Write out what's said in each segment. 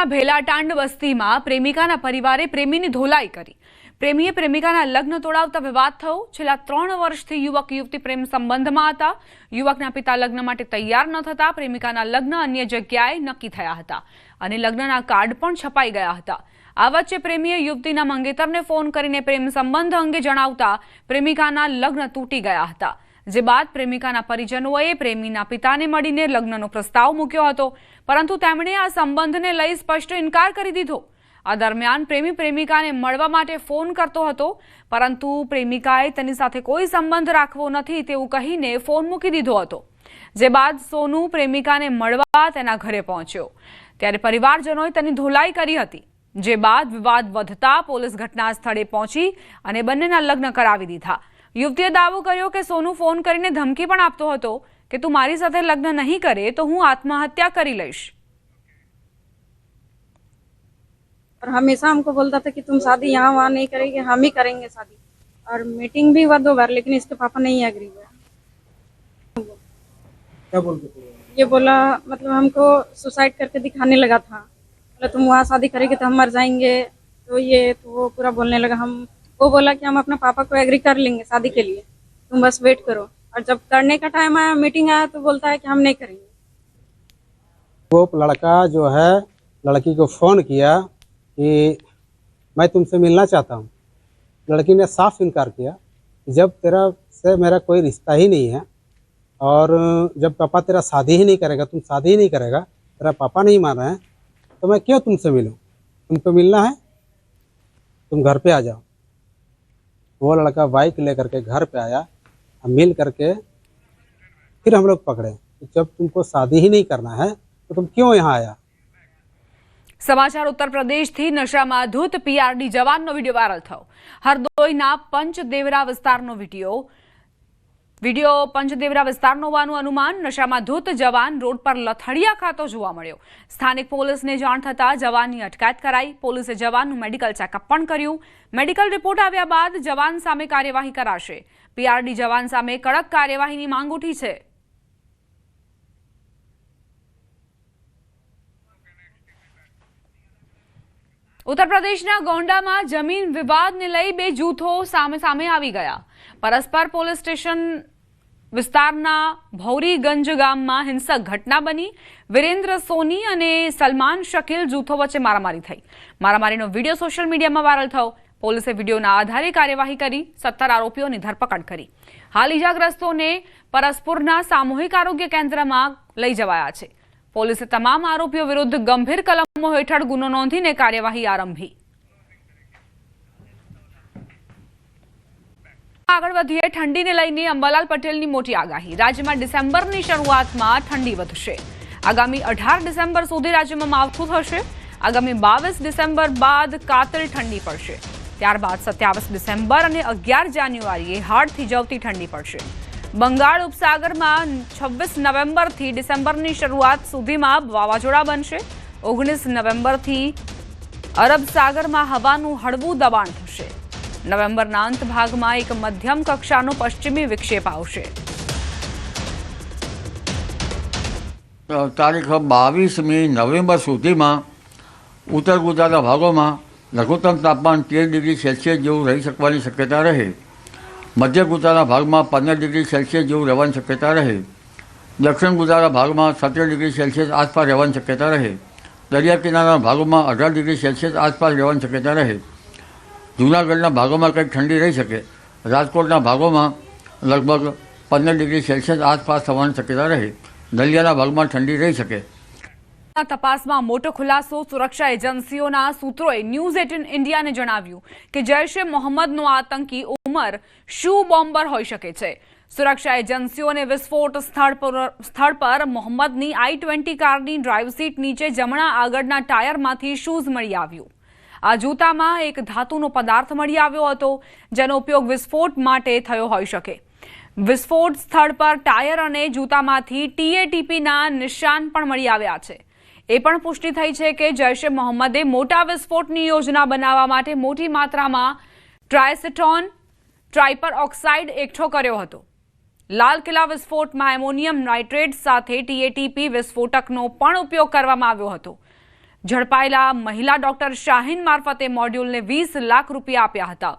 સુરતના ભેલાટાંડ વસ્તીમાં પ્રેમિકાના પરિવારે પ્રેમીની ધોલાઈ કરી। પ્રેમીએ પ્રેમિકાના લગ્ન તોડાવતા વિવાદ થયો। છેલ્લા 3 વર્ષથી યુવક યુવતી પ્રેમ સંબંધમાં હતા। યુવકના પિતા લગ્ન માટે તૈયાર ન થતા પ્રેમિકાના લગ્ન અન્ય જગ્યાએ નક્કી થયા હતા અને લગ્નના કાર્ડ પણ છપાઈ ગયા હતા। આ વચ્ચે પ્રેમીએ યુવતીના મંગેતરને ફોન કરીને પ્રેમ સંબંધ અંગે જણાવતા પ્રેમિકાના લગ્ન તૂટી ગયા હતા। જે બાદ પ્રેમિકાના પરિજનોએ પ્રેમીના પિતાને મળીને લગ્નનો પ્રસ્તાવ મૂક્યો હતો, પરંતુ તેમણે આ સંબંધને લઈ સ્પષ્ટ ઇનકાર કરી દીધો। આ દરમિયાન પ્રેમી પ્રેમિકાને મળવા માટે ફોન કરતો હતો, પરંતુ પ્રેમિકાએ તેની સાથે કોઈ સંબંધ રાખવો નથી તેવું કહીને ફોન મૂકી દીધો હતો। જે બાદ સોનુ પ્રેમિકાને મળવા તેના ઘરે પહોંચ્યો ત્યારે પરિવારજનોએ તેની ધોલાઈ કરી હતી। જે બાદ વિવાદ વધતા પોલીસ ઘટના સ્થળે પહોંચી અને બંનેના લગ્ન કરાવી દીધા। યુવતીએ દાવો કર્યો કે સોનુ ફોન કરીને ધમકી પણ આપતો હતો કે તું મારી સાથે લગ્ન નહીં કરે તો હું આત્મહત્યા કરી લઈશ। और हमेशा हमको बोलता था कि तुम शादी यहाँ वहाँ नहीं करेंगे, हम ही करेंगे शादी। और मीटिंग भी हुआ 2 बार, लेकिन इसके पापा नहीं एग्री हुआ। क्या बोलते थे? ये बोला मतलब हमको सुसाइड करके दिखाने लगा था। बोला तुम वहाँ शादी करेंगे तो हम मर जाएंगे, तो वो पूरा बोलने लगा। वो बोला कि हम अपने पापा को एग्री कर लेंगे शादी के लिए, तुम बस वेट करो। और जब करने का टाइम आया, मीटिंग आया, तो बोलता है कि हम नहीं करेंगे। वो लड़का जो है लड़की को फोन किया कि मैं तुमसे मिलना चाहता हूँ। लड़की ने साफ इनकार किया, जब तेरा से मेरा कोई रिश्ता ही नहीं है और जब पापा तेरा शादी ही नहीं करेगा, तुम शादी ही नहीं करेगा, तेरा पापा नहीं मान रहे हैं, तो मैं क्यों तुमसे मिलूँ? तुमको मिलना है तुम घर पे आ जाओ। वो लड़का बाइक लेकर के घर पे आया, हम मिल करके फिर हम लोग पकड़े। जब तुमको शादी ही नहीं करना है तो तुम क्यों यहाँ आया? समाचार उत्तर प्रदेश थी। नशाમાં ધૂત પીઆરડી જવાનનો વિડીયો વાયરલ થયો। હરદોઈના પંચદેવરા વિસ્તારનો વિડીયો પંચદેવરા વિસ્તારનો હોવાનું અનુમાન। નશામાં ધૂત જવાન રોડ પર લથડિયા ખાતો જોવા મળ્યો। સ્થાનિક પોલીસને જાણ થતા જવાનની અટકાયત કરાઈ। પોલીસે જવાનનું મેડિકલ ચેકઅપ પણ કર્યું। મેડિકલ રિપોર્ટ આવ્યા બાદ જવાન સામે કાર્યવાહી કરાશે। પીઆરડી જવાન સામે કડક કાર્યવાહીની માંગ ઉઠી છે। ઉત્તર પ્રદેશના ગોંડામાં જમીન વિવાદને લઈ 2 જૂથો સામે આવી ગયા। પરસ્પર પોલીસ સ્ટેશન વિસ્તારના ભૌરીગંજ ગામમાં હિંસક ઘટના બની। વિરેન્દ્ર સોની અને સલમાન શકીલ જૂથો વચ્ચે મારામારી થઈ। મારામારીનો વિડીયો સોશિયલ મીડિયામાં વાયરલ થયો। પોલીસે વિડીયોના આધારે કાર્યવાહી કરી 17 આરોપીઓની ધરપકડ કરી। હાલ ઇજાગ્રસ્તોને પરસ્પરના સામૂહિક આરોગ્ય કેન્દ્રમાં લઈ જવાયા છે। પોલીસે તમામ આરોપીઓ વિરુદ્ધ ગંભીર કલમો હેઠળ ગુનો નોંધીને કાર્યવાહી આરંભી। આગળ વધીએ ઠંડીને લઈને અંબાલાલ પટેલની મોટી આગાહી। રાજ્યમાં ડિસેમ્બરની શરૂઆતમાં ઠંડી વધશે। આગામી 18 ડિસેમ્બર સુધી રાજ્યમાં માવઠું થશે। આગામી 22 ડિસેમ્બર બાદ કાતિલ ઠંડી પડશે। ત્યારબાદ 27 ડિસેમ્બર અને 11 જાન્યુઆરીએ હાડ થીજવતી ઠંડી પડશે। બંગાળ ઉપસાગરમાં 26 નવેમ્બરથી ડિસેમ્બરની શરૂઆત સુધીમાં વાવાઝોડા બનશે। 19 નવેમ્બરથી અરબ સાગરમાં હવાનું હળવું દબાણ થશે। નવેમ્બરના અંત ભાગમાં એક મધ્યમ કક્ષાનો પશ્ચિમી વિક્ષેપ આવશે। તારીખ 22મી નવેમ્બર સુધીમાં ઉત્તર ગુજરાતના ભાગોમાં લઘુત્તમ તાપમાન 13 ડિગ્રી સેલ્સિયસ જેવું રહી શકવાની શક્યતા રહે। મધ્ય ગુજરાતના ભાગમાં 15 ડિગ્રી સેલ્સિયસ જેવું રહેવાની શક્યતા રહે। દક્ષિણ ગુજરાતના ભાગમાં 17 ડિગ્રી સેલ્સિયસ આસપાસ રહેવાની શક્યતા રહે। દરિયા કિનારાના ભાગોમાં 18 ડિગ્રી સેલ્સિયસ આસપાસ રહેવાની શક્યતા રહે। જૂનાગઢના ભાગોમાં કંઈક ઠંડી રહી શકે। રાજકોટના ભાગોમાં લગભગ 15 ડિગ્રી સેલ્સિયસ આસપાસ થવાની શક્યતા રહે। નલિયાના ભાગમાં ઠંડી રહી શકે। તપાસમાં મોટો ખુલાસો। સુરક્ષા એજન્સીઓના સૂત્રોએ ન્યૂઝ 18 ઇન્ડિયાને જણાવ્યું કે જૈશ એ મોહમ્મદનો આતંકી ઉમર શુ બોમ્બર હોઈ શકે છે। સુરક્ષા એજન્સીઓને વિસ્ફોટ સ્થળ પર મોહમ્મદની i20 કારની ડ્રાઈવ સીટ નીચે જમણા આગળના ટાયરમાંથી શૂઝ મળી આવ્યું। આ જૂતામાં એક ધાતુનો પદાર્થ મળી આવ્યો હતો જેનો ઉપયોગ વિસ્ફોટ માટે થયો હોઈ શકે। વિસ્ફોટ સ્થળ પર ટાયર અને જૂતામાંથી TATPના નિશાન પણ મળી આવ્યા છે। એ પણ પુષ્ટિ થઈ છે કે જૈશે મોહમ્મદે મોટા વિસ્ફોટની યોજના બનાવવા માટે મોટી માત્રામાં ટ્રાયસેટોન ટ્રાઇપર ઓક્સાઇડ એકઠો કર્યો હતો। લાલ કિલ્લા વિસ્ફોટમાં એમોનિયમ નાઇટ્રેટ સાથે TATP વિસ્ફોટકનો પણ ઉપયોગ કરવામાં આવ્યો હતો। ઝડપાયેલા મહિલા ડોક્ટર શાહીન મારફતે મોડ્યુલને 20 લાખ રૂપિયા આપ્યા હતા.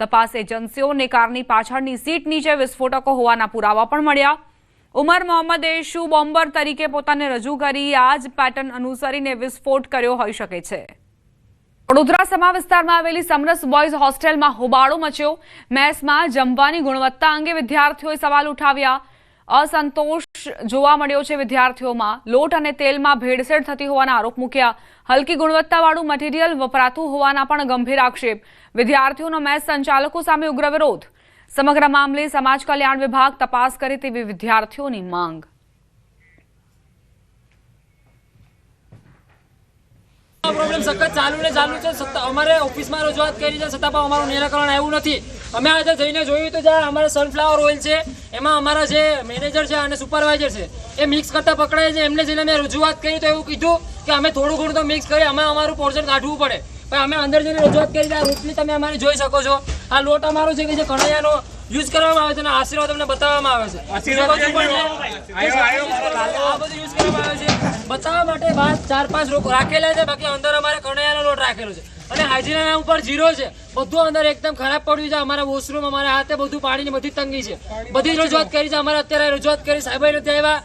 તપાસ એજન્સીઓને કારની પાછળની સીટ નીચે વિસ્ફોટકો હોવાના પુરાવા પણ મળ્યા. ઉમર મોહમ્મદે શુ બોમ્બર તરીકે પોતાને રજૂ કરી આ જ પેટર્ન અનુસરીને વિસ્ફોટ કર્યો હોઈ શકે છે. વડોદરા સમા વિસ્તારમાં આવેલી સમરસ બોયઝ હોસ્ટેલમાં હોબાળો મચ્યો. મેસમાં જમવાની ગુણવત્તા અંગે વિદ્યાર્થીઓએ સવાલ ઉઠાવ્યા. અસંતોષ જોવા મળ્યો છે વિદ્યાર્થીઓમાં. લોટ અને તેલમાં ભેળસેળ થતી હોવાના આરોપ મૂક્યા. હલકી ગુણવત્તાવાળું મટીરીયલ વપરાતું હોવાના પણ ગંભીર આક્ષેપ. વિદ્યાર્થીઓનો મેસ સંચાલકો સામે ઉગ્ર વિરોધ. સમગ્ર મામલે સમાજ કલ્યાણ વિભાગ તપાસ કરે તેવી વિદ્યાર્થીઓની માંગ. પ્રોબ્લેમ સખત ચાલુ છે. અમારે ઓફિસમાં રજૂઆત કરી છે, છતાં પણ અમારું નિરાકરણ આવ્યું નથી. અમે આજે જઈને જોયું તો જ્યાં અમારે સનફ્લાવર ઓઇલ છે એમાં અમારા જે મેનેજર છે અને સુપરવાઇઝર છે એ મિક્સ કરતા પકડાય છે. એમને જઈને મેં રજૂઆત કરી તો એવું કીધું કે અમે થોડું ઘણું તો મિક્સ કરી અમે અમારું પોર્શન કાઢવું પડે. પણ અમે અંદર જઈને રજૂઆત કરી આ રોટલી તમે અમારી જોઈ શકો છો. આ લોટ અમારો છે કે જે કઢાઈયાનો યુઝ કરવામાં આવે છે અને આશીર્વાદ તમને બતાવવામાં આવે છે. આ બધું યુઝ કરવામાં આવે છે બતાવવા માટે બહાર 4-5 લોકો રાખેલા છે. બાકી અંદર અમારે કઢાઈયાનો લોટ રાખેલો છે અને હાઇજીનના ઉપર 0 છે. બધું અંદર એકદમ ખરાબ પડ્યું છે. અમારા વોશરૂમ અમારા હાથે બધું પાણીની બધી તંગી છે. બધી રજૂઆત કરી છે. અમારે અત્યારે રજૂઆત કરી સાહેબ નથી આવ્યા.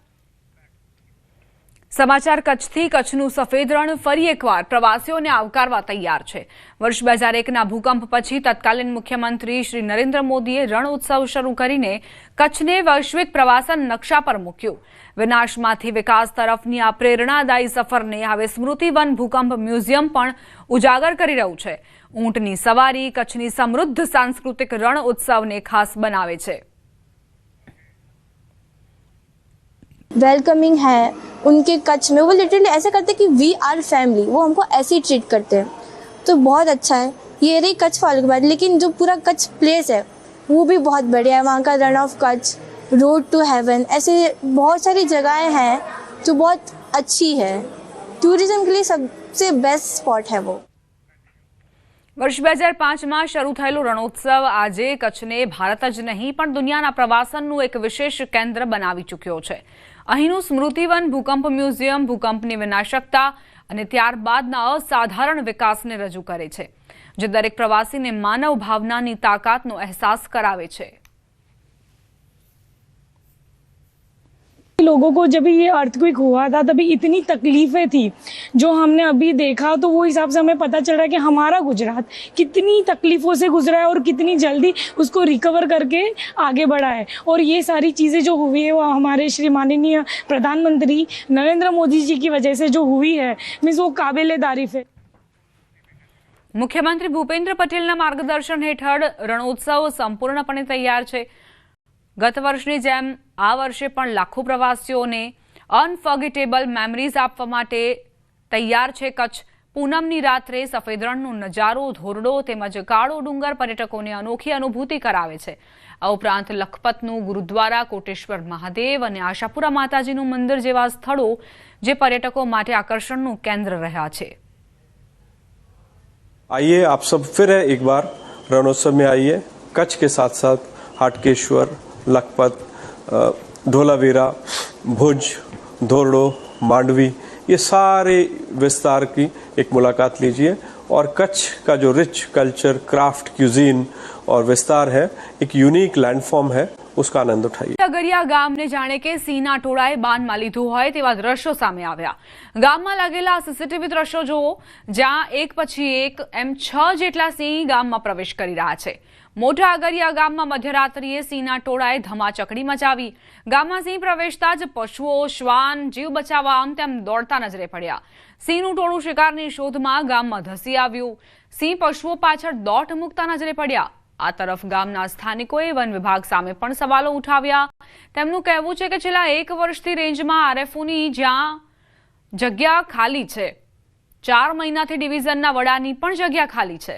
સમાચાર કચ્છથી. કચ્છનું સફેદ રણ ફરી એકવાર પ્રવાસીઓને આવકારવા તૈયાર છે. વર્ષ 2001ના ભૂકંપ પછી તત્કાલીન મુખ્યમંત્રી શ્રી નરેન્દ્ર મોદીએ રણ ઉત્સવ શરૂ કરીને કચ્છને વૈશ્વિક પ્રવાસન નકશા પર મૂક્યું. વિનાશમાંથી વિકાસ તરફની આ પ્રેરણાદાયી સફરને હવે સ્મૃતિવન ભૂકંપ મ્યુઝિયમ પણ ઉજાગર કરી રહ્યું છે. ઊંટની સવારી કચ્છની સમૃદ્ધ સાંસ્કૃતિક રણ ઉત્સવને ખાસ બનાવે છે. वेलकमिंग है उनके कच्छ में. वो लिटरली ऐसे करते कि वी आर फैमिली. वो हमको ऐसे ही ट्रीट करते हैं तो बहुत अच्छा है. ये रही कच्छ फॉलो की बात. लेकिन जो पूरा कच्छ प्लेस है वो भी बहुत बढ़िया है. वहाँ का Rann of Kutch, road to heaven, ऐसे बहुत सारी जगहें हैं जो बहुत अच्छी है. टूरिज्म के लिए सबसे बेस्ट स्पॉट है वो. વર્ષ 2005માં શરૂ થયેલો રણોત્સવ આજે કચ્છને ભારત જ નહીં પણ દુનિયાના પ્રવાસનનું એક વિશેષ કેન્દ્ર બનાવી ચૂક્યો છે. અહીંનું સ્મૃતિવન ભૂકંપ મ્યુઝિયમ ભૂકંપની વિનાશકતા અને ત્યારબાદના અસાધારણ વિકાસને રજૂ કરે છે, જે દરેક પ્રવાસીને માનવ ભાવનાની તાકાતનો અહેસાસ કરાવે છે. लोगों को जब ये अर्थक्वेक हुआ था तभी इतनी तकलीफें थी जो हमने अभी देखा, तो वो हिसाब से हमें पता चल रहा है कि हमारा गुजरात कितनी तकलीफों से गुजरा है और कितनी जल्दी उसको रिकवर करके आगे बढ़ा है. और ये सारी चीज़ें जो हुई है वो हमारे श्री माननीय प्रधानमंत्री नरेंद्र मोदी जी की वजह से जो हुई है, मीन्स वो काबिल तारीफ है. મુખ્યમંત્રી ભૂપેન્દ્ર પટેલના માર્ગદર્શન હેઠળ રણોત્સવ સંપૂર્ણપણે તૈયાર છે. ગત વર્ષની જેમ આ વર્ષે પણ લાખો પ્રવાસીઓને અનફર્ગેટેબલ મેમરીઝ આપવા માટે તૈયાર છે કચ્છ. પૂનમની રાત્રે સફેદ રણનો નજારો, ધોરડો તેમજ કાળો ડુંગર પર્યટકોને અનોખી અનુભૂતિ કરાવે છે. આ ઉપરાંત લખપતનું ગુરુદ્વારા, કોટેશ્વર મહાદેવ અને આશાપુરા માતાજીનું મંદિર જેવા સ્થળો જે પર્યટકો માટે આકર્ષણનું કેન્દ્ર રહ્યા છે. आइए आप सब फिर है एक बार रणोत्सव में आइए. कच्छ के साथ साथ हाटकेश्वर, लखपत, धोलावीरा, भुज, धोरडो, मांडवी, ये सारे विस्तार की एक मुलाकात लीजिए और कच्छ का जो रिच कल्चर, क्राफ्ट, क्यूजीन और विस्तार है, एक यूनिक लैंडफॉर्म है, उसका आनंद उठाइए. અગરિયા ગામને જાણે કે સિંહના ટોળાએ બાનમાં લીધું હોય તેવા દ્રશ્યો સામે આવ્યા. ગામમાં લાગેલા સીસીટીવી દ્રશ્યો જુઓ, જ્યાં એક પછી એક એમ 6 જેટલા સિંહ ગામમાં પ્રવેશ કરી રહ્યા છે. મોટા અગરિયા ગામમાં મધ્યરાત્રિએ સિંહના ટોળાએ ધમાચકડી મચાવી. ગામમાં સિંહ પ્રવેશતા જ પશુઓ, શ્વાન જીવ બચાવવા આમ તેમ દોડતા નજરે પડ્યા. સિંહનું ટોળું શિકારની શોધમાં ગામમાં ધસી આવ્યું. સિંહ પશુઓ પાછળ દોટ મૂકતા નજરે પડ્યા. આ તરફ ગામના સ્થાનિકોએ વન વિભાગ સામે પણ સવાલો ઉઠાવ્યા. તેમનું કહેવું છે કે છેલ્લા 1 વર્ષથી રેન્જમાં આરએફઓની જ્યાં જગ્યા ખાલી છે, 4 મહિનાથી ડિવિઝનના વડાની પણ જગ્યા ખાલી છે.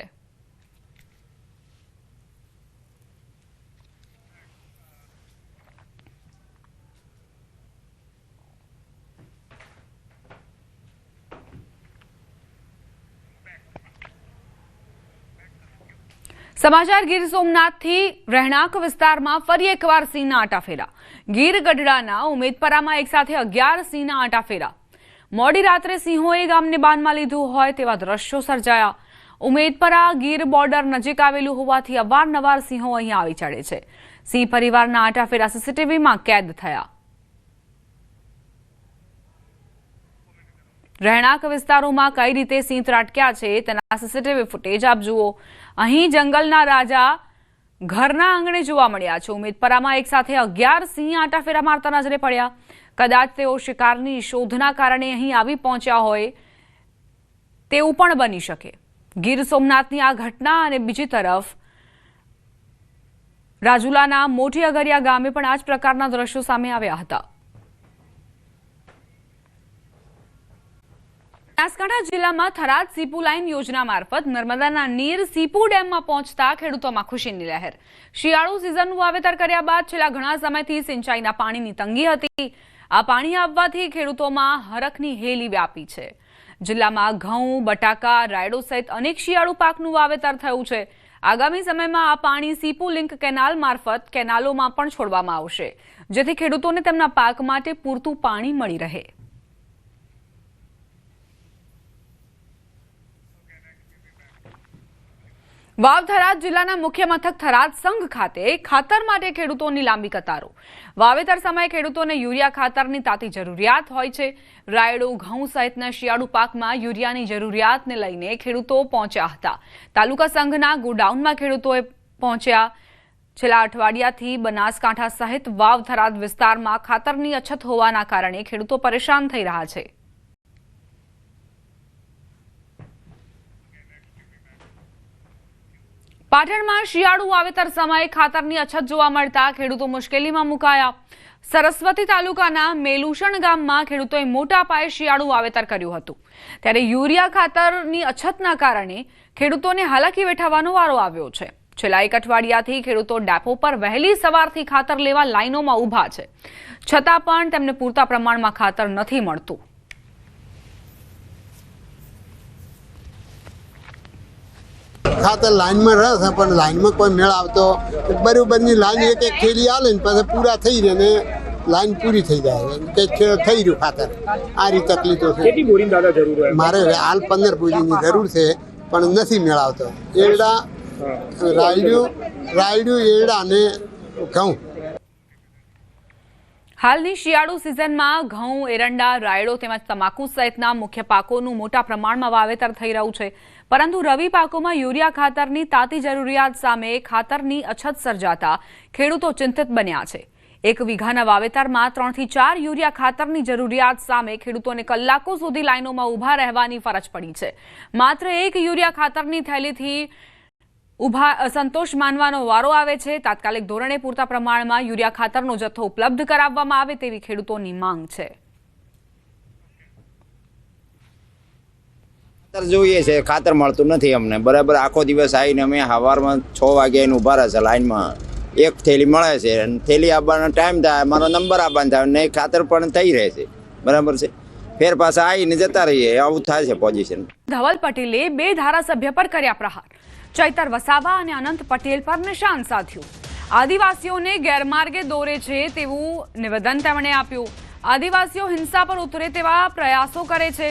સમાચાર ગીર સોમનાથથી. રહેણાંક વિસ્તારમાં ફરી એકવાર સિંહના આટાફેરા. ગીર ગઢડાના ઉમેદપરામાં એકસાથે 11 સિંહના આટાફેરા. મોડી રાત્રે સિંહોએ ગામને બાનમાં લીધું હોય તેવા દ્રશ્યો સર્જાયા. ઉમેદપરા ગીર બોર્ડર નજીક આવેલું હોવાથી અવારનવાર સિંહો અહીં આવી ચડે છે. સિંહ પરિવારના આટાફેરા સીસીટીવીમાં કેદ થયા. રહેણાંક વિસ્તારોમાં કઈ રીતે સિંહ ત્રાટક્યા છે તેના સીસીટીવી ફૂટેજ આપ જુઓ. અહીં જંગલના રાજા ઘરના આંગણે જોવા મળ્યા છે. ઉમેદપરામાં એક સાથે 11 સિંહ આટાફેરા મારતા નજરે પડ્યા. કદાચ તેઓ શિકારની શોધના કારણે અહીં આવી પહોંચ્યા હોય તેવું પણ બની શકે. ગીર સોમનાથની આ ઘટના અને બીજી તરફ રાજુલાના મોટી અગરિયા ગામે પણ આ જ પ્રકારના દ્રશ્યો સામે આવ્યા હતા. બનાસકાંઠા જિલ્લામાં થરાદ સીપુ લાઇન યોજના મારફત નર્મદાના નીર સીપુ ડેમમાં પહોંચતા ખેડૂતોમાં ખુશીની લહેર. શિયાળુ સિઝનનું વાવેતર કર્યા બાદ છેલ્લા ઘણા સમયથી સિંચાઈના પાણીની તંગી હતી. આ પાણી આવવાથી ખેડૂતોમાં હરખની હેલી વ્યાપી છે. જિલ્લામાં ઘઉં, બટાકા, રાયડો સહિત અનેક શિયાળુ પાકનું વાવેતર થયું છે. આગામી સમયમાં આ પાણી સીપુ લિંક કેનાલ મારફત કેનાલોમાં પણ છોડવામાં આવશે, જેથી ખેડૂતોને તેમના પાક માટે પૂરતું પાણી મળી રહે. વાવ થરાદ જિલ્લાના મુખ્ય મથક થરાદ સંઘ ખાતે ખાતર માટે ખેડૂતોની લાંબી કતારો. વાવેતર સમયે ખેડૂતોને યુરિયા ખાતરની તાતી જરૂરિયાત હોય છે. રાયડો, ઘઉં સહિતના શિયાળુ પાકમાં યુરિયાની જરૂરિયાતને લઈને ખેડૂતો પહોંચ્યા હતા. તાલુકા સંઘના ગોડાઉનમાં ખેડૂતોએ પહોંચ્યા. છેલ્લા અઠવાડિયાથી બનાસકાંઠા સહિત વાવ થરાદ વિસ્તારમાં ખાતરની અછત હોવાના કારણે ખેડૂતો પરેશાન થઈ રહ્યા છે. પાટણમાં શિયાળુ વાવેતર સમયે ખાતરની અછત જોવા મળતા ખેડૂતો મુશ્કેલીમાં મુકાયા. સરસ્વતી તાલુકાના મેલુષણ ગામમાં ખેડૂતોએ મોટા પાયે શિયાળુ વાવેતર કર્યું હતું, ત્યારે યુરિયા ખાતરની અછતના કારણે ખેડૂતોને હાલાકી વેઠવાનો વારો આવ્યો છે. છેલ્લા એક અઠવાડિયાથી ખેડૂતો ડેપો પર વહેલી સવારથી ખાતર લેવા લાઈનોમાં ઊભા છે, છતાં પણ તેમને પૂરતા પ્રમાણમાં ખાતર નથી મળતું. ખાતર લાઈનમાં રહે છે પણ લાઈનમાં કોઈ મેળ આવતો બરોબરની લાઈન એક એક થેલી આવે ને પછી પૂરા થઈ રહે ને લાઈન પૂરી થઈ જાય કંઈક થઈ રહ્યું ખાતર. આ રીતે તકલીફો છે. મારે હાલ 15 બોરીની જરૂર છે પણ નથી મેળ આવતો. એરડા, રાયડું, એરડા અને ઘઉં. હાલની શિયાળુ સિઝનમાં ઘઉં, એરંડા, રાયડો તેમજ તમાકુ સહિતના મુખ્ય પાકોનું મોટા પ્રમાણમાં વાવેતર થઈ રહ્યું છે, પરંતુ રવિ પાકોમાં યુરિયા ખાતરની તાતી જરૂરિયાત સામે ખાતરની અછત સર્જાતા ખેડૂતો ચિંતિત બન્યા છે. 1 વીઘાના વાવેતરમાં 3 થી 4 યુરિયા ખાતરની જરૂરિયાત સામે ખેડૂતોને કલાકો સુધી લાઈનોમાં ઊભા રહેવાની ફરજ પડી છે. માત્ર 1 યુરિયા ખાતરની થેલીથી સંતોષ માનવાનો વારો આવે છે. તાત્કાલિક ધોરણે પૂરતા પ્રમાણમાં યુરિયા ખાતરનો જથ્થો ઉપલબ્ધ કરાવવામાં આવે તેવી ખેડૂતોની માંગ છે. ખાતર જોઈએ છે, ખાતર મળતું નથી અમને બરાબર. આખો દિવસ આવીને અમે સવારમાં 6 વાગે આવીને ઊભા રહે છે લાઈનમાં. એક થેલી મળે છે, થેલી આપવાનો ટાઈમ થાય, મારો નંબર આપવાનો થાય ને ખાતર પણ થઈ રહે છે બરાબર છે. ફેર પાછા આવીને જતા રહીએ, આવું થાય છે પોઝિશન. ધવલ પટેલે 2 ધારાસભ્ય પર કર્યા પ્રહાર. ચૈતર વસાવા અને અનંત પટેલ પર નિશાન સાધ્યું. આદિવાસીઓને ગેરમાર્ગે દોરે છે તેવું નિવેદન તેમણે આપ્યું. આદિવાસીઓ હિંસા પર ઉતરે તેવા પ્રયાસો કરે છે.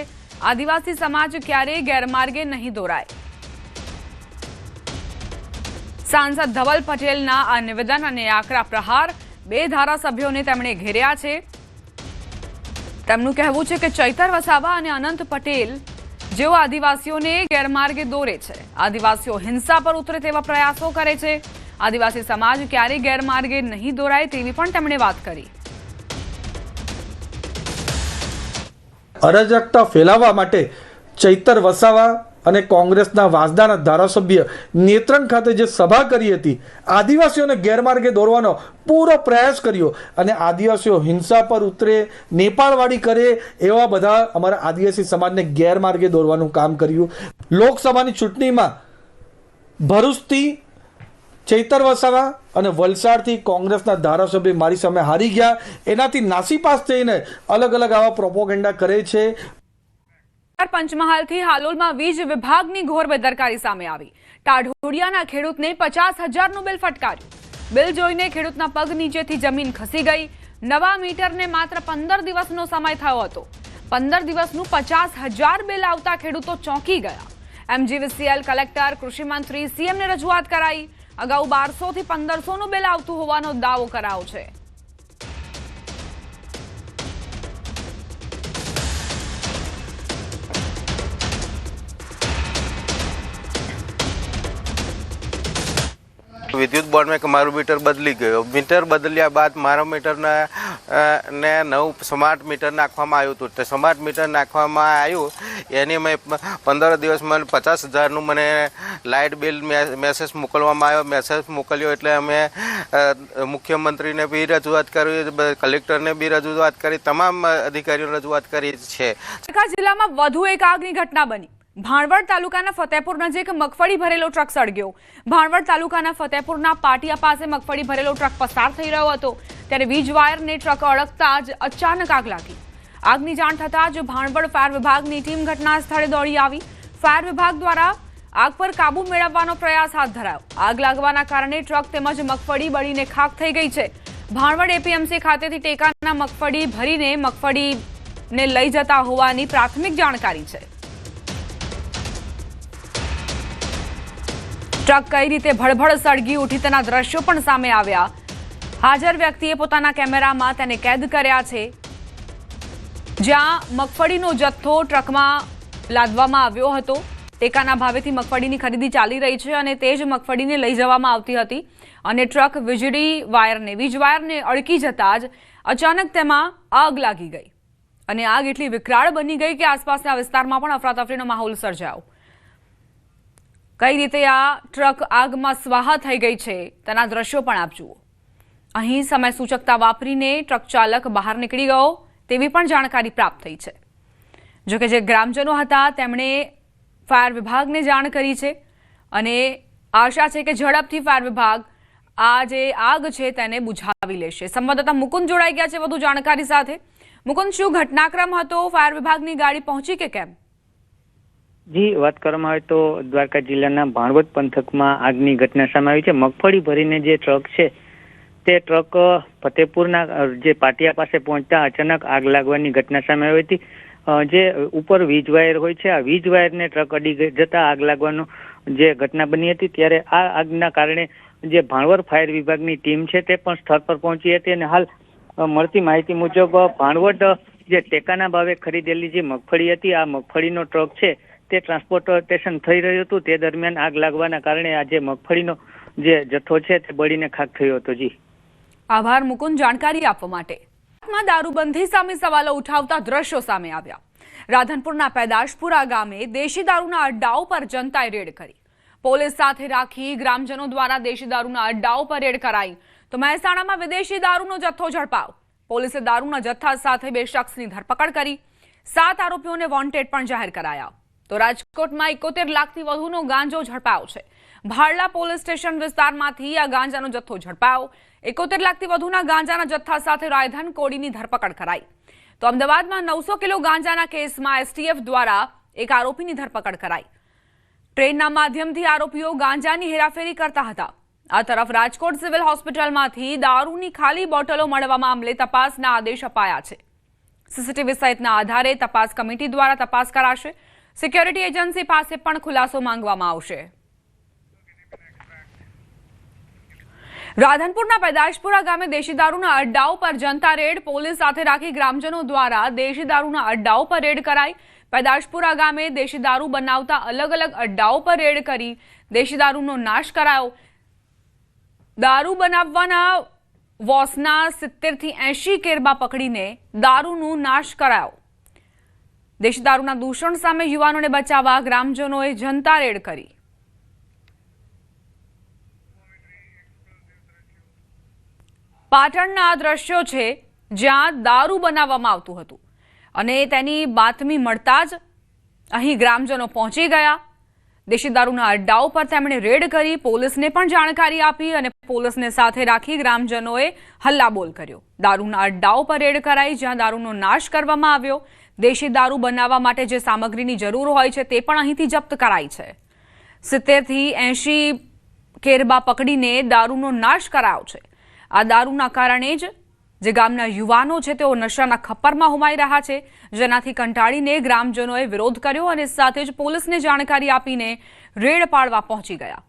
આદિવાસી સમાજ ક્યારેય ગેરમાર્ગે નહીં દોરાય. સાંસદ ધવલ પટેલના આ નિવેદન અને આકરા પ્રહાર 2 ધારાસભ્યોને તેમણે ઘેર્યા છે. તેમનું કહેવું છે કે ચૈતર વસાવા અને અનંત પટેલ જેઓ આદિવાસીઓને ગેરમાર્ગે દોરે છે, આદિવાસીઓ હિંસા પર ઉતરે તેવા પ્રયાસો કરે છે. આદિવાસી સમાજ ક્યારેય ગેરમાર્ગે નહીં દોરાય તેવી પણ તેમણે વાત કરી. અરાજકતા ફેલાવવા માટે ચૈતર વસાવા અને કોંગ્રેસના વાંસદાના ધારાસભ્ય નેત્રંગ ખાતે જે સભા કરી હતી, આદિવાસીઓને ગેરમાર્ગે દોરવાનો પૂરો પ્રયાસ કર્યો અને આદિવાસીઓ હિંસા પર ઉતરે, નેપાળવાડી કરે એવા બધા અમારા આદિવાસી સમાજને ગેરમાર્ગે દોરવાનું કામ કર્યું. લોકસભાની ચૂંટણીમાં ભરૂચથી ચૈતર વસાવા અને વલસાડથી કોંગ્રેસના ધારાસભ્ય મારી સામે હારી ગયા. એનાથી નાસીપાસ થઈને અલગ અલગ આવા પ્રોપોગેન્ડા કરે છે. પંચમહાલથી હાલોલમાં વીજ વિભાગની ઘોર બેદરકારી સામે આવી. ટાઢોડિયાના ખેડૂતને 50,000નું બિલ ફટકાર્યું. બિલ જોઈને ખેડૂતના પગ નીચેથી જમીન ખસી ગઈ. નવા મીટરને માત્ર 15 દિવસનો સમય થયો હતો. 15 દિવસનું 50,000 બિલ આવતા ખેડૂતો ચોંકી ગયા. MGVCL કલેક્ટર, કૃષિ મંત્રી, સીએમને રજૂઆત કરાઈ. અગાઉ 1200 થી 1500નું બિલ આવતું હોવાનો દાવો કરાયો છે. વિદ્યુત બોર્ડમાં મારું મીટર બદલી ગયો. મીટર બદલ્યા બાદ મારા મીટરના ને નવું સ્માર્ટ મીટર નાખવામાં આવ્યું હતું. તે સ્માર્ટ મીટર નાખવામાં આવ્યું એની મેં 15 દિવસમાં 50,000નું મને લાઇટ બિલ મેસેજ મોકલવામાં આવ્યો. મેસેજ મોકલ્યો એટલે અમે મુખ્યમંત્રીને બી રજૂઆત કરી, કલેક્ટરને બી રજૂઆત કરી, તમામ અધિકારીઓને રજૂઆત કરી છે. જિલ્લામાં વધુ એક આગની ઘટના બની. ભાણવડ તાલુકાના ફતેપુર નજીક મગફળી ભરેલો ટ્રક સળગ્યો. ભાણવડ તાલુકાના ફતેપુરના પાટિયા પાસે મગફળી ભરેલો ટ્રક પસાર થઈ રહ્યો હતો ત્યારે વીજ વાયરને ટ્રક અડકતા જ અચાનક આગ લાગી. આગની જાણ થતાં જ ભાણવડ ફાયર વિભાગની ટીમ ઘટના સ્થળે દોડી આવી. ફાયર વિભાગ દ્વારા આગ પર કાબુ મેળવવાનો પ્રયાસ હાથ ધરાયો. આગ લાગવાના કારણે ટ્રક તેમજ મગફળી બળીને ખાખ થઈ ગઈ છે. ભાણવડ એપીએમસી ખાતેથી ટેકાના મગફળી ભરીને મગફળીને લઈ જતા હોવાની પ્રાથમિક જાણકારી છે. ટ્રક કઈ રીતે ભડભડ સળગી ઉઠી તેના દ્રશ્યો પણ સામે આવ્યા. હાજર વ્યક્તિએ પોતાના કેમેરામાં તેને કેદ કર્યા છે. જ્યાં મગફળીનો જથ્થો ટ્રકમાં લાદવામાં આવ્યો હતો. ટેકાના ભાવેથી મગફળીની ખરીદી ચાલી રહી છે અને તે જ મગફળીને લઈ જવામાં આવતી હતી અને ટ્રક વીજ વાયરને અડકી જતા જ અચાનક તેમાં આગ લાગી ગઈ અને આગ એટલી વિકરાળ બની ગઈ કે આસપાસના વિસ્તારમાં પણ અફરાતફરીનો માહોલ સર્જાયો. કઈ રીતે આ ટ્રક આગમાં સ્વાહા થઈ ગઈ છે તેના દ્રશ્યો પણ આપ જુઓ. અહીં સમય સૂચકતા વાપરીને ટ્રક ચાલક બહાર નીકળી ગયો તેવી પણ જાણકારી પ્રાપ્ત થઈ છે. જોકે જે ગ્રામજનો હતા તેમણે ફાયર વિભાગને જાણ કરી છે અને આશા છે કે ઝડપથી ફાયર વિભાગ આ જે આગ છે તેને બુઝાવી લેશે. સંવાદદાતા મુકુંદ જોડાઈ ગયા છે વધુ જાણકારી સાથે. મુકુંદ, શું ઘટનાક્રમ હતો? ફાયર વિભાગની ગાડી પહોંચી કે કેમ? જી, વાત કરવામાં આવે તો દ્વારકા જિલ્લાના ભાણવડ પંથકમાં આગની ઘટના સામે આવી છે. મગફળી ભરીને જે ટ્રક છે તે ટ્રક ફતેપુરના જે પાટિયા પાસે પહોંચતા અચાનક આગ લાગવાની ઘટના સામે આવી હતી. જે ઉપર વીજ વાયર હોય છે, આ વીજ વાયરને ટ્રક અડી જતા આગ લાગવાનો જે ઘટના બની હતી ત્યારે આ આગના કારણે જે ભાણવડ ફાયર વિભાગની ટીમ છે તે પણ સ્થળ પર પહોંચી હતી અને હાલ મળતી માહિતી મુજબ ભાણવડ જે ટેકાના ભાવે ખરીદેલી જે મગફળી હતી, આ મગફળીનો ટ્રક છે તે ટ્રાન્સપોર્ટેશન થઈ રહ્યું હતું. તે દરમિયાન આગ લાગવાના કારણે આ જે મગફળીનો જે જથ્થો છે તે બળીને ખાખ થયો હતો. જી, આભાર મુકુંદ જાણકારી આપવા માટે. દારૂબંધી સામે સવાલો ઉઠાવતા દ્રશ્યો સામે આવ્યા. રાધનપુરના પેદાશપુરા ગામે દેશી દારૂના અડ્ડાઓ પર જનતાએ રેડ કરી. પોલીસ સાથે રાખી ગ્રામજનો દ્વારા દેશી દારૂના અડ્ડાઓ પર રેડ કરાઈ. તો મહેસાણામાં વિદેશી દારૂનો જથ્થો ઝડપાયો. પોલીસે દારૂના જથ્થા સાથે 2 શખ્સની ધરપકડ કરી. 7 આરોપીઓને વોન્ટેડ પણ જાહેર કરાયા. તો રાજકોટમાં 71 લાખથી વધુનો ગાંજો ઝડપાયો છે. ભાડલા પોલીસ સ્ટેશન વિસ્તારમાંથી આ ગાંજાનો જથ્થો ઝડપાયો. 71 લાખથી વધુના ગાંજાના જથ્થા સાથે રાયધન કોડીની ધરપકડ કરાઈ. તો અમદાવાદમાં 900 કિલો ગાંજાના કેસમાં એસટીએફ દ્વારા એક આરોપીની ધરપકડ કરાઈ. ટ્રેનના માધ્યમથી આરોપીઓ ગાંજાની હેરાફેરી કરતા હતા. આ તરફ રાજકોટ સિવિલ હોસ્પિટલમાંથી દારૂની ખાલી બોટલો મળવા મામલે તપાસના આદેશ અપાયા છે. સીસીટીવી સહિતના આધારે તપાસ કમિટી દ્વારા તપાસ કરાશે. સિક્યોરિટી એજન્સી પાસે પણ ખુલાસો માંગવામાં આવશે. રાધનપુરના પેદાશપુરા ગામે દેશી દારૂના અડ્ડાઓ પર જનતા રેડ. પોલીસ સાથે રાખી ગ્રામજનો દ્વારા દેશી દારૂના અડ્ડાઓ પર રેડ કરાઈ. પેદાશપુરા ગામે દેશી દારૂ બનાવતા અલગ અલગ અડ્ડાઓ પર રેડ કરી દેશી દારૂનો નાશ કરાયો. દારૂ બનાવવાના વોસના 70 થી 80 કેરબા પકડીને દારૂનો નાશ કરાયો. દેશી દારૂના દૂષણ સામે યુવાનોને બચાવવા ગ્રામજનોએ જનતા રેડ કરી. પાટણના આ દ્રશ્યો છે જ્યાં દારૂ બનાવવામાં આવતું હતું અને તેની બાતમી મળતા જ અહીં ગ્રામજનો પહોંચી ગયા. દેશી દારૂના અડ્ડાઓ પર તેમણે રેડ કરી. પોલીસને પણ જાણકારી આપી અને પોલીસને સાથે રાખી ગ્રામજનોએ હલ્લાબોલ કર્યો. દારૂના અડ્ડાઓ પર રેડ કરાઈ જ્યાં દારૂનો નાશ કરવામાં આવ્યો. દેશી દારૂ બનાવવા માટે જે સામગ્રીની જરૂર હોય છે તે પણ અહીંથી જપ્ત કરાઈ છે. 70 થી 80 કેરબા પકડીને દારૂનો નાશ કરાયો છે. આ દારૂના કારણે જ જે ગામના યુવાનો છે તેઓ નશાના ખપ્પરમાં હોમાઈ રહ્યા છે, જેનાથી કંટાળીને ગ્રામજનોએ વિરોધ કર્યો અને સાથે જ પોલીસને જાણકારી આપીને રેડ પાડવા પહોંચી ગયા.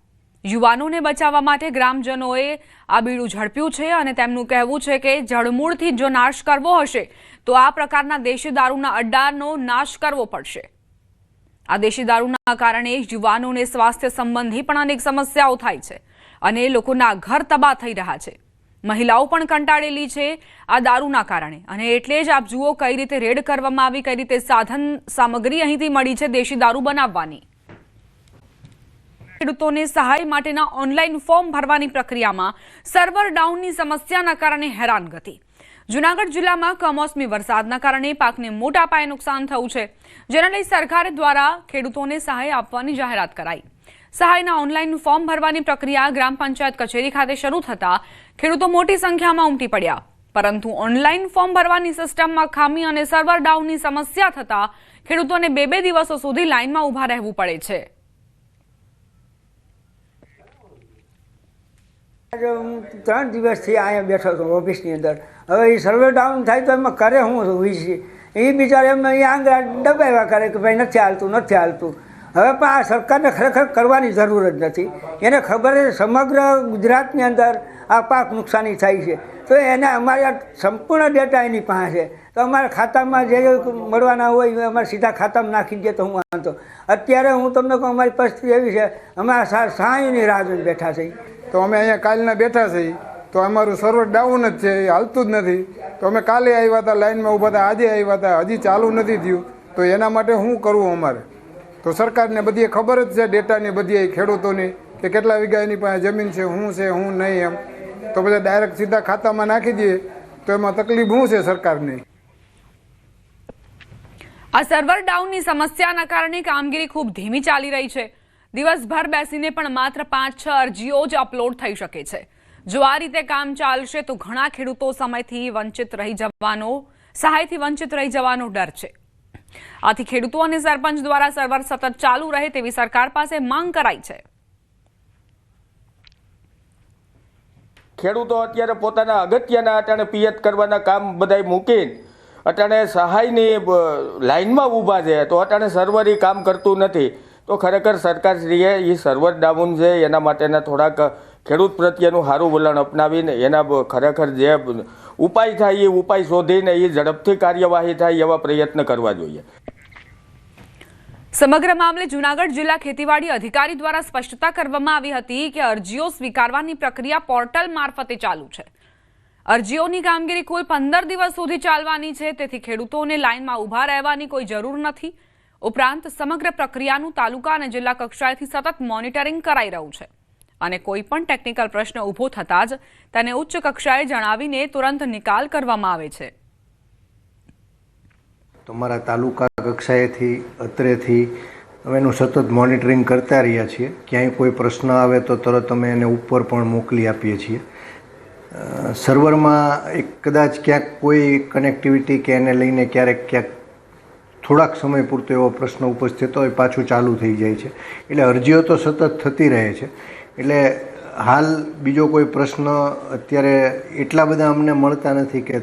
યુવાનોને બચાવવા માટે ગ્રામજનોએ આ બીડું ઝડપ્યું છે અને તેમનું કહેવું છે કે જડમૂળથી જો નાશ કરવો હશે તો આ પ્રકારના દેશી દારૂના અડ્ડાનો નાશ કરવો પડશે. આ દેશી દારૂના કારણે યુવાનોને સ્વાસ્થ્ય સંબંધી પણ અનેક સમસ્યાઓ થાય છે અને લોકોના ઘર તબાહ થઈ રહ્યા છે. મહિલાઓ પણ કંટાળેલી છે આ દારૂના કારણે અને એટલે જ આપ જુઓ કઈ રીતે રેડ કરવામાં આવી, કઈ રીતે સાધન સામગ્રી અહીંથી મળી છે દેશી દારૂ બનાવવાની. ખેડૂતોને સહાય માટેના ઓનલાઈન ફોર્મ ભરવાની પ્રક્રિયામાં સર્વર ડાઉનની સમસ્યાના કારણે હેરાનગતિ. જૂનાગઢ જિલ્લામાં કમોસમી વરસાદના કારણે પાકને મોટા પાયે નુકસાન થયું છે, જેના લઈ સરકાર દ્વારા ખેડૂતોને સહાય આપવાની જાહેરાત કરાઈ. સહાયના ઓનલાઈન ફોર્મ ભરવાની પ્રક્રિયા ગ્રામ પંચાયત કચેરી ખાતે શરૂ થતા ખેડૂતો મોટી સંખ્યામાં ઉમટી પડ્યા, પરંતુ ઓનલાઈન ફોર્મ ભરવાની સિસ્ટમમાં ખામી અને સર્વર ડાઉનની સમસ્યા થતા ખેડૂતોને 2 દિવસો સુધી લાઈનમાં ઊભા રહેવું પડે છે. હું 3 દિવસથી અહીંયા બેઠો છું ઓફિસની અંદર. હવે એ સર્વર ડાઉન થાય તો એમાં કરે હું હોય છે એ બિચારા એમને અહીંયા આંગળા દબાવ્યા કરે કે ભાઈ નથી હાલતું. હવે પણ આ સરકારને ખરેખર કરવાની જરૂર જ નથી. એને ખબર છે સમગ્ર ગુજરાતની અંદર આ પાક નુકસાની થાય છે, તો એને અમારા સંપૂર્ણ ડેટા એની પાસે છે, તો અમારા ખાતામાં જે મળવાના હોય અમારે સીધા ખાતામાં નાખી દે તો હું વાંધો. અત્યારે હું તમને કહું અમારી પરિસ્થિતિ એવી છે, અમે આ સહાયની રાહ જોઈને બેઠા છીએ. તો અમે અહીંયા કાલના બેઠા છીએ તો અમારું સર્વર ડાઉન જ છે, હાલતું જ નથી. તો અમે કાલે આવ્યા હતા, લાઈનમાં ઊભા હતા, આજે આવ્યા હતા, હજી ચાલુ નથી થયું. તો એના માટે શું કરવું અમારે? તો સરકારને બધી ખબર જ છે ડેટાની, બધી ખેડૂતોની કે કેટલા વીઘા એની પાસે જમીન છે, શું છે શું નહીં એમ. તો બધા ડાયરેક્ટ સીધા ખાતામાં નાખી દઈએ તો એમાં તકલીફ શું છે સરકારની? આ સર્વર ડાઉનની સમસ્યાના કારણે કામગીરી ખૂબ ધીમી ચાલી રહી છે. દિવસભર બેસીને પણ માત્ર 5-6 અરજીઓ જ અપલોડ થઈ શકે છે. જો આ રીતે કામ ચાલશે તો ઘણા ખેડૂતો સહાયથી વંચિત રહી જવાનો ડર છે. આથી ખેડૂતો અને સરપંચ દ્વારા સર્વર સતત ચાલુ રહે તેવી સરકાર પાસે માંગ કરાઈ છે. ખેડૂતો અત્યારે પોતાના અગત્યના અટાણે પિયત કરવાના કામ બધાય મૂકીને અટાણે સહાયની લાઈનમાં ઊભા છે, તો અટાણે સર્વર એ કામ કરતું નથી. તો ખરેખર સરકારશ્રીએ એ સર્વર ડાઉન છે એના માટેના થોડાક ખેડૂત પ્રત્યેનું સારું વલણ અપનાવીને એના ખરેખર જે ઉપાય થાય એ ઉપાય શોધીને એ ઝડપથી કાર્યવાહી થાય એવા પ્રયત્ન કરવા જોઈએ. સમગ્ર મામલે જૂનાગઢ જિલ્લા ખેતીવાડી અધિકારી દ્વારા સ્પષ્ટતા કરવામાં આવી હતી કે અરજીઓ સ્વીકારવાની પ્રક્રિયા પોર્ટલ મારફતે ચાલુ છે. અરજીઓની કામગીરી કુલ 15 દિવસ સુધી ચાલવાની છે, તેથી ખેડૂતોને લાઇનમાં ઊભા રહેવાની કોઈ જરૂર નથી. ઉપરાંત સમગ્ર પ્રક્રિયાનું તાલુકા અને જિલ્લા કક્ષાએથી સતત મોનિટરિંગ કરાઈ રહ્યું છે અને કોઈ પણ ટેકનિકલ પ્રશ્ન ઊભો થતાં જ તેને ઉચ્ચ કક્ષાએ જણાવીને તુરંત નિકાલ કરવામાં આવે છે. તમારા તાલુકા કક્ષાએથી અત્રેથી અમે એનું સતત મોનિટરિંગ કરતા રહ્યા છીએ. ક્યાંય કોઈ પ્રશ્ન આવે તો તરત અમે એને ઉપર પણ મોકલી આપીએ છીએ. સર્વરમાં કદાચ ક્યાંક કોઈ કનેક્ટિવિટી કે એને લઈને ક્યાંક થોડાક સમય પૂરતો એવો પ્રશ્ન ઉપસ્થિત હોય પાછું ચાલુ થઈ જાય છે. એટલે અરજીઓ તો સતત થતી રહે છે. એટલે હાલ બીજો કોઈ પ્રશ્ન અત્યારે એટલા બધા અમને મળતા નથી કે